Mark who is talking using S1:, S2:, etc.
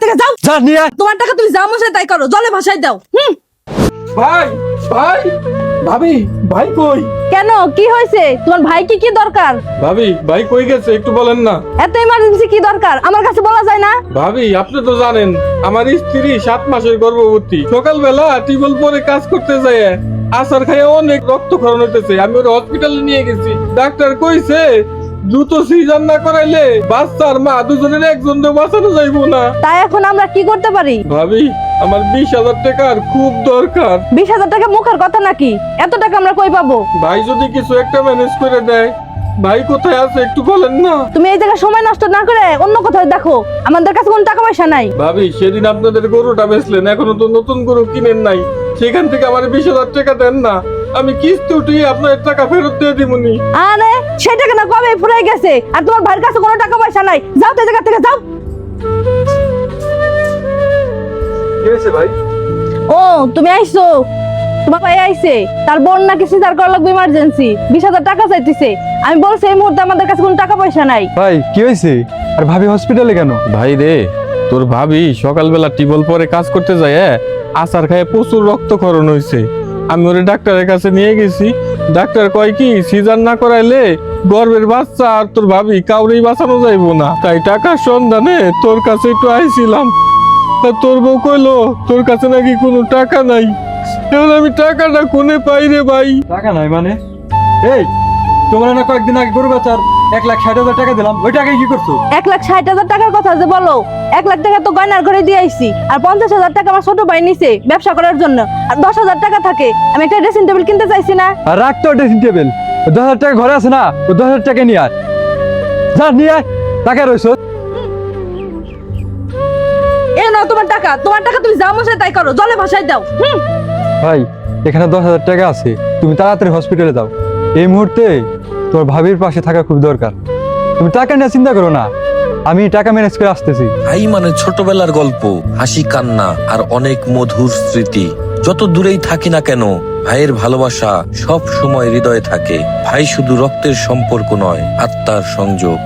S1: থেকে যাও।
S2: যা নিয়ে আয়।
S1: তোমার টাকা তুমি যা মনে তাই করো, জলে ভাসাই দাও।
S2: ভাই ভাই ভাবি ভাই কই?
S1: কেন, কি হয়েছে? তোমার ভাই কি দরকার?
S2: ভাবি ভাই কই গেছে একটু বলেন না।
S1: এত ইমার্জেন্সি কি দরকার আমার কাছে বলা যায় না?
S2: ভাবি আপনি তো জানেন আমার স্ত্রী 7 মাসের গর্ভবতী। সকালবেলা টিউবওয়েল পরে কাজ করতে যায়, আসার খাইয়ে অনেক রক্তক্ষরণ হইতেছে। আমি ওর হসপিটালে নিয়ে গেছি, ডাক্তার কইছে দ্রুত সিজার না করাইলে বাচ্চার মা দুজনের একজনকে বাঁচানো যাইবো না।
S1: তাই এখন আমরা কি করতে পারি?
S2: ভাবি আমার 20,000 টাকার খুব দরকার।
S1: 20,000 টাকা মুখের কথা নাকি? এত টাকা আমরা কই পাবো?
S2: ভাই যদি কিছু একটা ম্যানেজ করে দেয়। ভাই কোথায় আছে একটু বলেন না।
S1: তুমি এই জায়গায় সময় নষ্ট না করে অন্য কোথাও দেখো, আমাদের কাছে কোনো টাকা পয়সা নাই।
S2: ভাবি সেদিন আপনাদের গরুটা বেচলেন, এখনো তো নতুন গরু কিনেন নাই। সেখান থেকে আমার 20,000 টাকা দেন না, আমি কিস্তি উঠিয়ে আপনার টাকা ফেরত দিয়ে দিবনি।
S1: আরে সেই টাকা না কবে ফুরাই গেছে, আর তোমার ভাইয়ের কাছে কোনো টাকা পয়সা নাই। যাও তো এই জায়গা থেকে যাও।
S2: কি হয়েছে ভাই?
S1: ও তুমি আইছো? তোমার ভাই আইছে, তার বোন নাকি সিজার করা লাগবে ইমার্জেন্সি, 20,000 টাকা চাইতেছে। আমি বলছি এই মুহূর্তে আমাদের কাছে কোনো টাকা পয়সা নাই।
S3: ভাই কি হয়েছে? আর ভাবি হসপিটালে কেন?
S2: ভাই রে, তোর ভাবি সকালবেলা টিউবওয়েল পরে কাজ করতে যায়, আসার খায় প্রচুর রক্তক্ষরণ হয়েছে। আমি ওরে ডাক্তারের কাছে নিয়ে গেছি। ডাক্তার কয় কি সিজার না করাইলে গর্ভের বাচ্চা আর তোর ভাবি কাউরেই বাঁচানো যাইবো না। তাই টাকার সন্ধানে তোর কাছে একটু আইছিলাম। তা তোর বউ কইলো তোর কাছে নাকি কোনো টাকা নাই। এখন আমি টাকাটা কোনে পাই রে ভাই?
S3: টাকা নাই মানে? এই তোমরা না কয়েকদিন আগে গরু বেচার 1,60,000 টাকা দিলাম, ওই টাকায় কি করছো?
S1: 1,60,000 টাকার কথা যে বলো, 1 লাখ টাকা তো গয়নার ঘরে দিয়ে আইছি, আর 50,000 টাকা আমার ছোট ভাই নিছে ব্যবসা করার জন্য, আর 10,000 টাকা থাকে। আমি একটা ড্রেসিং টেবিল কিনতে চাইছি না।
S3: আর রাখ তো ড্রেসিং টেবিল, 10,000 টাকা ঘরে আছে না, ওই 10,000 টাকা নিয়ে আয়। যা নিয়ে আয়, টাকা রয়েছ।
S1: এ নাও তোমার টাকা, তোমার টাকা তুমি যা মনে তাই করো, জলে ভাসাই দাও।
S3: ভাই এখানে 10,000 টাকা আছে, তুমি তাড়াতাড়ি হসপিটালে যাও। এই মুহূর্তে তোমার ভাবির পাশে থাকা খুব দরকার। তুমি টাকা নিয়ে চিন্তা করো না, আমি টাকা ম্যানেজ করে আসতেছি।
S4: ভাই মানে ছোটবেলার গল্প, হাসি কান্না আর অনেক মধুর স্মৃতি। যত দূরেই থাকি না কেন, ভাইয়ের ভালোবাসা সব সময় হৃদয়ে থাকে। ভাই শুধু রক্তের সম্পর্ক নয়, আত্মার সংযোগ।